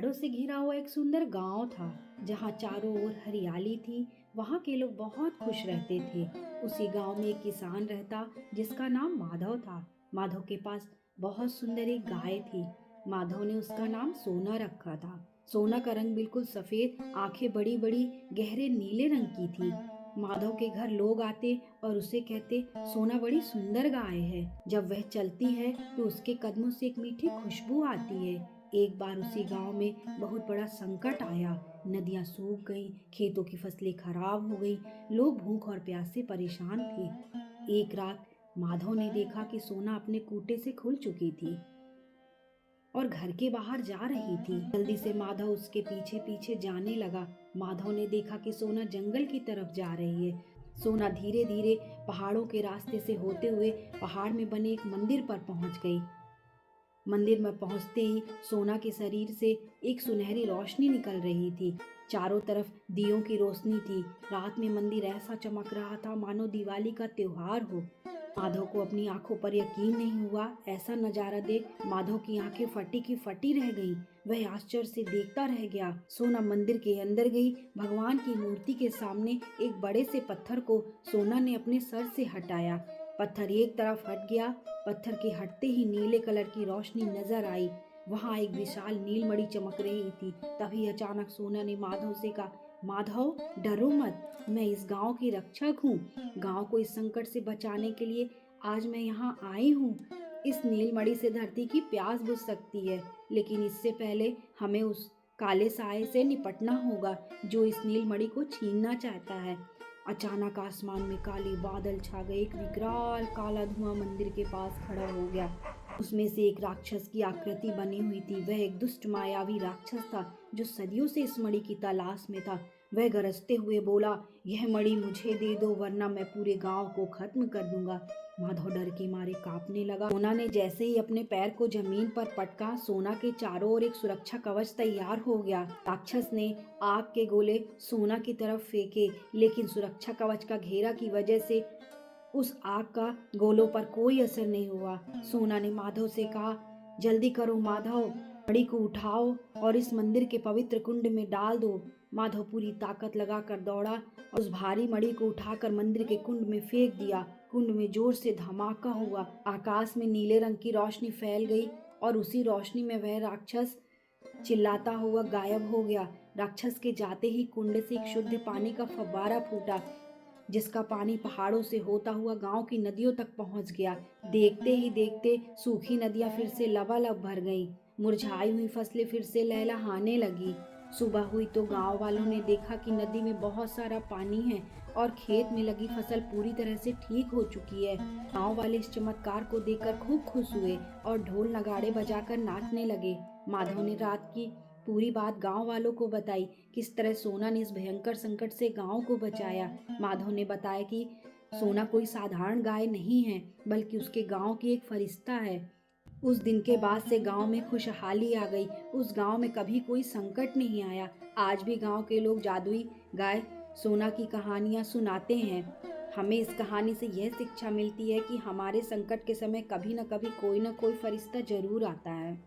पहाड़ों से घिरा हुआ एक सुंदर गांव था जहां चारों ओर हरियाली थी। वहां के लोग बहुत खुश रहते थे। उसी गांव में एक किसान रहता जिसका नाम माधव था। माधव के पास बहुत सुंदर एक गाय थी। माधव ने उसका नाम सोना रखा था। सोना का रंग बिल्कुल सफेद, आंखें बड़ी बड़ी गहरे नीले रंग की थी। माधव के घर लोग आते और उसे कहते, सोना बड़ी सुंदर गाय है। जब वह चलती है तो उसके कदमों से एक मीठी खुशबू आती है। एक बार उसी गांव में बहुत बड़ा संकट आया। नदियां सूख गईं, खेतों की फसलें खराब हो गई, लोग भूख और प्यास से परेशान थे। एक रात माधव ने देखा कि सोना अपने कूटे से खुल चुकी थी और घर के बाहर जा रही थी। जल्दी से माधव उसके पीछे पीछे जाने लगा। माधव ने देखा कि सोना जंगल की तरफ जा रही है। सोना धीरे धीरे पहाड़ों के रास्ते से होते हुए पहाड़ में बने एक मंदिर पर पहुंच गई। मंदिर में पहुंचते ही सोना के शरीर से एक सुनहरी रोशनी निकल रही थी। चारों तरफ दियों की रोशनी थी। रात में मंदिर ऐसा चमक रहा था मानो दिवाली का त्योहार हो। माधव को अपनी आंखों पर यकीन नहीं हुआ। ऐसा नजारा देख माधव की आंखें फटी की फटी रह गईं। वह आश्चर्य से देखता रह गया। सोना मंदिर के अंदर गई। भगवान की मूर्ति के सामने एक बड़े से पत्थर को सोना ने अपने सर से हटाया। पत्थर एक तरफ हट गया। पत्थर के हटते ही नीले कलर की रोशनी नजर आई। वहां एक विशाल नीलमणि चमक रही थी। तभी अचानक सोना ने माधव से कहा, माधव डरो मत, मैं इस गांव की रक्षक हूँ। गांव को इस संकट से बचाने के लिए आज मैं यहाँ आई हूँ। इस नीलमणि से धरती की प्यास बुझ सकती है, लेकिन इससे पहले हमें उस काले साए से निपटना होगा जो इस नीलमणि को छीनना चाहता है। अचानक आसमान में काले बादल छा गए। एक विकराल काला धुआं मंदिर के पास खड़ा हो गया। उसमें से एक राक्षस की आकृति बनी हुई थी। वह एक दुष्ट मायावी राक्षस था जो सदियों से इस मणि की तलाश में था। वह गरजते हुए बोला, यह मणि मुझे दे दो वरना मैं पूरे गांव को खत्म कर दूंगा। माधव डर के मारे कांपने लगा। सोना ने जैसे ही अपने पैर को जमीन पर पटका, सोना के चारों ओर एक सुरक्षा कवच तैयार हो गया। राक्षस ने आग के गोले सोना की तरफ फेंके, लेकिन सुरक्षा कवच का घेरा की वजह से उस आग का गोलों पर कोई असर नहीं हुआ। सोना ने माधव से कहा, जल्दी करो माधव, मणि को उठाओ और इस मंदिर के पवित्र कुंड में डाल दो। माधव पूरी ताकत लगाकर दौड़ा और उस भारी मणि को उठाकर मंदिर के कुंड में फेंक दिया। कुंड में जोर से धमाका हुआ। आकाश में नीले रंग की रोशनी फैल गई और उसी रोशनी में वह राक्षस चिल्लाता हुआ गायब हो गया। राक्षस के जाते ही कुंड से एक शुद्ध पानी का फव्वारा फूटा, जिसका पानी पहाड़ों से होता हुआ गांव की नदियों तक पहुंच गया। देखते ही देखते सूखी नदियां फिर से लबालब भर गईं। मुरझाई हुई फसलें फिर से लहलहाने लगी। सुबह हुई तो गांव वालों ने देखा कि नदी में बहुत सारा पानी है और खेत में लगी फसल पूरी तरह से ठीक हो चुकी है। गांव वाले इस चमत्कार को देखकर खूब खुश हुए और ढोल नगाड़े बजाकर नाचने लगे। माधव ने रात की पूरी बात गांव वालों को बताई। किस तरह सोना ने इस भयंकर संकट से गांव को बचाया। माधव ने बताया कि सोना कोई साधारण गाय नहीं है, बल्कि उसके गांव की एक फरिश्ता है। उस दिन के बाद से गांव में खुशहाली आ गई। उस गांव में कभी कोई संकट नहीं आया। आज भी गांव के लोग जादुई गाय सोना की कहानियां सुनाते हैं। हमें इस कहानी से यह शिक्षा मिलती है कि हमारे संकट के समय कभी न कभी कोई न कोई फरिश्ता जरूर आता है।